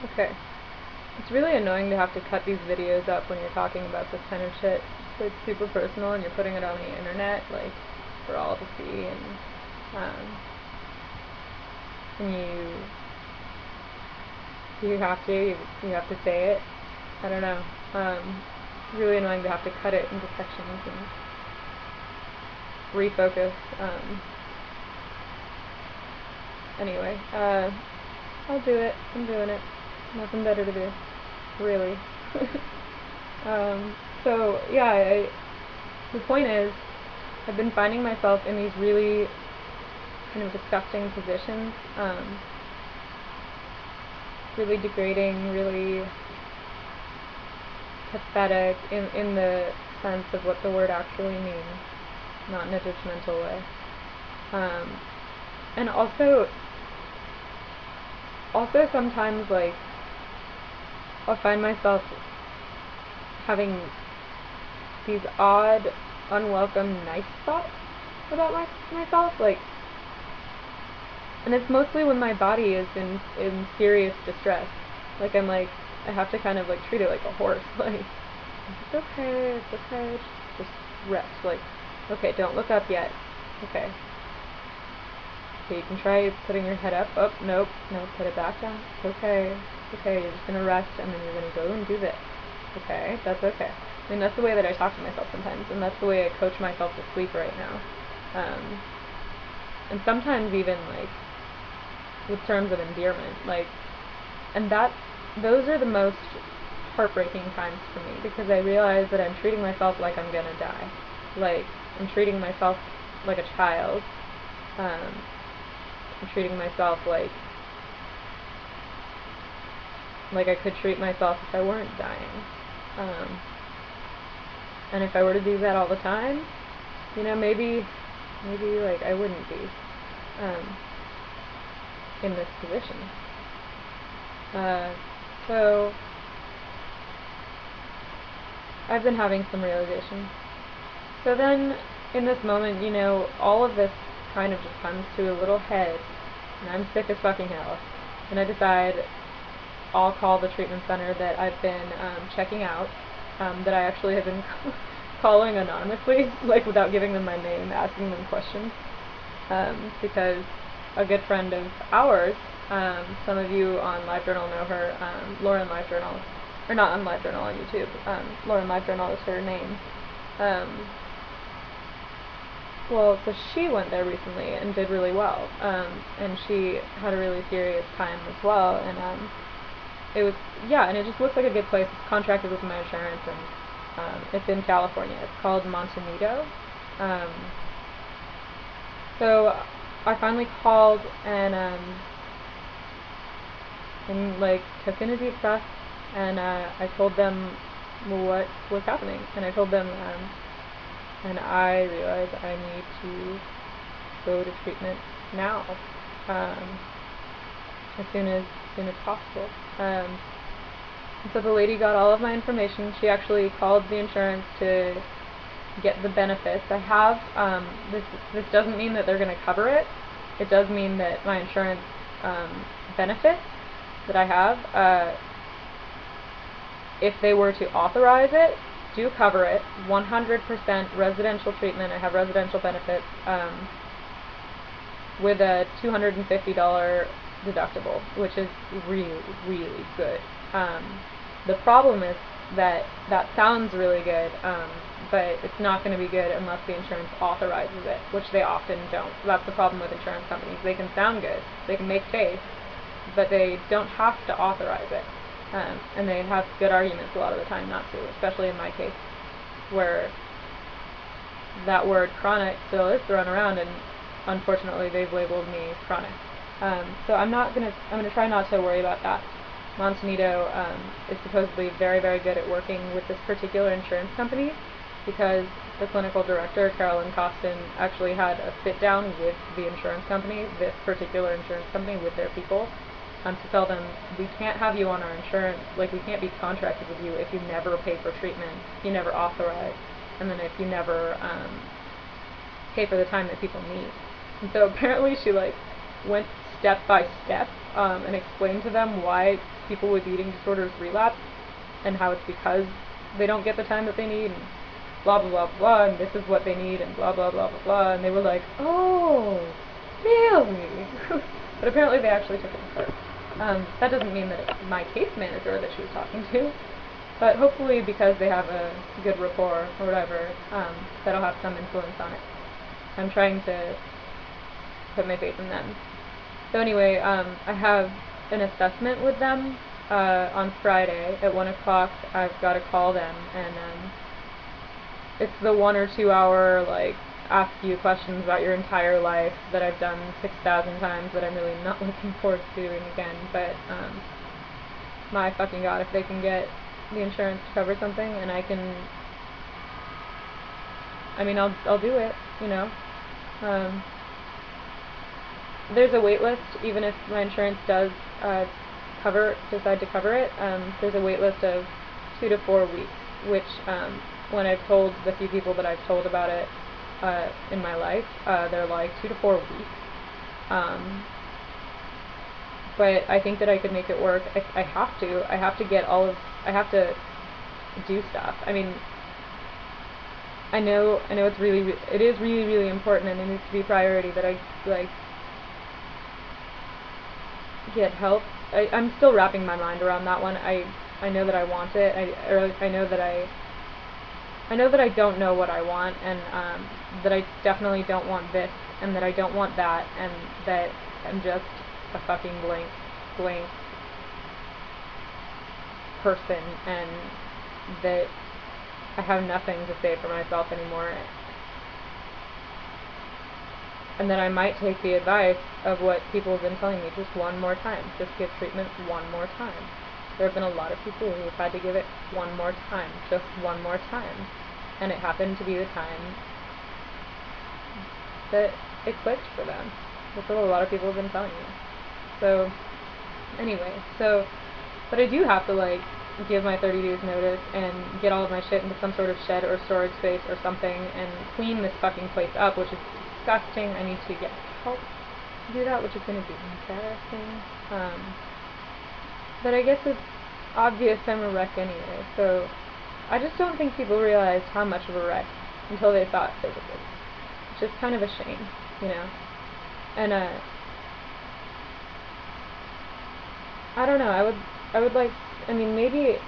Okay. It's really annoying to have to cut these videos up when you're talking about this kind of shit. It's super personal and you're putting it on the internet, like, for all to see, um, and you have to say it. I don't know. It's really annoying to have to cut it into sections and refocus. Anyway, I'll do it. I'm doing it. Nothing better to do, really. um, so yeah, the point is, I've been finding myself in these really kind of disgusting positions, really degrading, really pathetic in the sense of what the word actually means, not in a judgmental way. Um, and also sometimes, like, I'll find myself having these odd, unwelcome, nice thoughts about myself, like, and it's mostly when my body is in serious distress. Like, I have to kind of, like, treat it like a horse. Like, it's okay, just rest. Like, okay, don't look up yet. Okay. Okay, you can try putting your head up. Oh, nope, put it back down. It's okay. It's okay, you're just gonna rest, and then you're gonna go and do this. Okay, that's okay. I mean, that's the way that I talk to myself sometimes, and that's the way I coach myself to sleep right now. And sometimes even, like, with terms of endearment, like, and those are the most heartbreaking times for me, because I realize that I'm treating myself like I'm gonna die. Like, I'm treating myself like a child. I'm treating myself like I could treat myself if I weren't dying. Um, and if I were to do that all the time, maybe like I wouldn't be um, in this position. So I've been having some realizations. So then, in this moment, all of this kind of just comes to a little head, and I'm sick as fucking hell. And I decide I'll call the treatment center that I've been checking out, that I actually have been calling anonymously, like, without giving them my name, asking them questions, because a good friend of ours, some of you on LiveJournal know her, Lauren LiveJournal, or not on LiveJournal, on YouTube, Lauren LiveJournal is her name. Well, so she went there recently and did really well, and she had a really serious time as well, and it was, yeah, and it just looks like a good place. It's contracted with my insurance, and it's in California. It's called Montanido. Um, so I finally called and like took in a deep breath, and I told them what was happening, and I told them, and I realized I need to go to treatment now, as soon as possible. So the lady got all of my information. She actually called the insurance to get the benefits. I have, this doesn't mean that they're going to cover it. It does mean that my insurance benefits that I have, if they were to authorize it, do cover it. 100% residential treatment. I have residential benefits, with a $250 deductible, which is really, really good. The problem is that sounds really good, but it's not going to be good unless the insurance authorizes it, which they often don't. So that's the problem with insurance companies. They can sound good, they can make case, but they don't have to authorize it. And they have good arguments a lot of the time not to, especially in my case, where that word chronic still is thrown around, and unfortunately they've labeled me chronic. So I'm gonna try not to worry about that. Montanido is supposedly very, very good at working with this particular insurance company, because the clinical director, Carolyn Costin, actually had a sit down with the insurance company, this particular insurance company, with their people, to tell them, we can't have you on our insurance, like, we can't be contracted with you if you never pay for treatment, if you never authorize, and then if you never pay for the time that people need. And so apparently she, like, went step by step and explain to them why people with eating disorders relapse and how it's because they don't get the time that they need and blah blah blah blah and this is what they need and blah blah blah blah blah, and they were like, oh, really? But apparently they actually took it to heart. That doesn't mean that it's my case manager that she was talking to, but hopefully because they have a good rapport or whatever, that'll have some influence on it. I'm trying to put my faith in them. So anyway, I have an assessment with them on Friday at 1 o'clock. I've got to call them, and it's the 1 or 2 hour, like, ask you questions about your entire life that I've done 6,000 times that I'm really not looking forward to doing again, but my fucking god, if they can get the insurance to cover something and I can, I mean, I'll do it, you know. There's a wait list, even if my insurance does decide to cover it. There's a wait list of 2 to 4 weeks, which when I've told the few people that I've told about it in my life, they're like 2 to 4 weeks. But I think that I could make it work. I have to. I have to get I have to do stuff. I mean, I know it is really important, and it needs to be a priority that I like get help. I'm still wrapping my mind around that one. I know that I want it. I know that I don't know what I want, and that I definitely don't want this, and that I don't want that, and that I'm just a fucking blank person, and that I have nothing to say for myself anymore, and that I might take the advice of what people have been telling me just one more time. Just give treatment one more time. There have been a lot of people who have had to give it one more time, just one more time, and it happened to be the time that it clicked for them. That's what a lot of people have been telling me. So, anyway, but I do have to, like, give my 30 days notice and get all of my shit into some sort of shed or storage space or something and clean this fucking place up, which is disgusting. I need to get help to do that, which is going to be embarrassing. But I guess it's obvious I'm a wreck anyway, so I just don't think people realize how much of a wreck until they saw it physically. It's just kind of a shame, you know? And, I don't know, I would like, I mean, maybe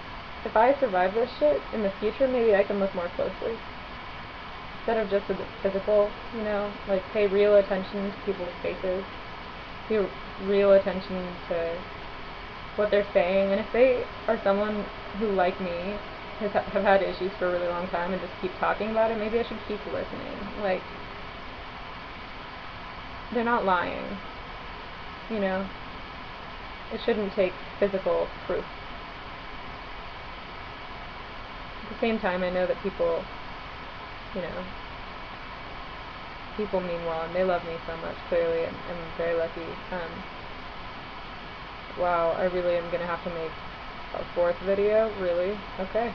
if I survive this shit in the future, maybe I can look more closely. Instead of just the physical, you know, like pay real attention to people's faces, pay real attention to what they're saying, and if they are someone who, like me, have had issues for a really long time and just keep talking about it, maybe I should keep listening. Like, they're not lying, you know? It shouldn't take physical proof. At the same time, I know that people, you know, people mean well, and they love me so much, clearly, and I'm very lucky. Wow, I really am going to have to make a 4th video? Really? Okay.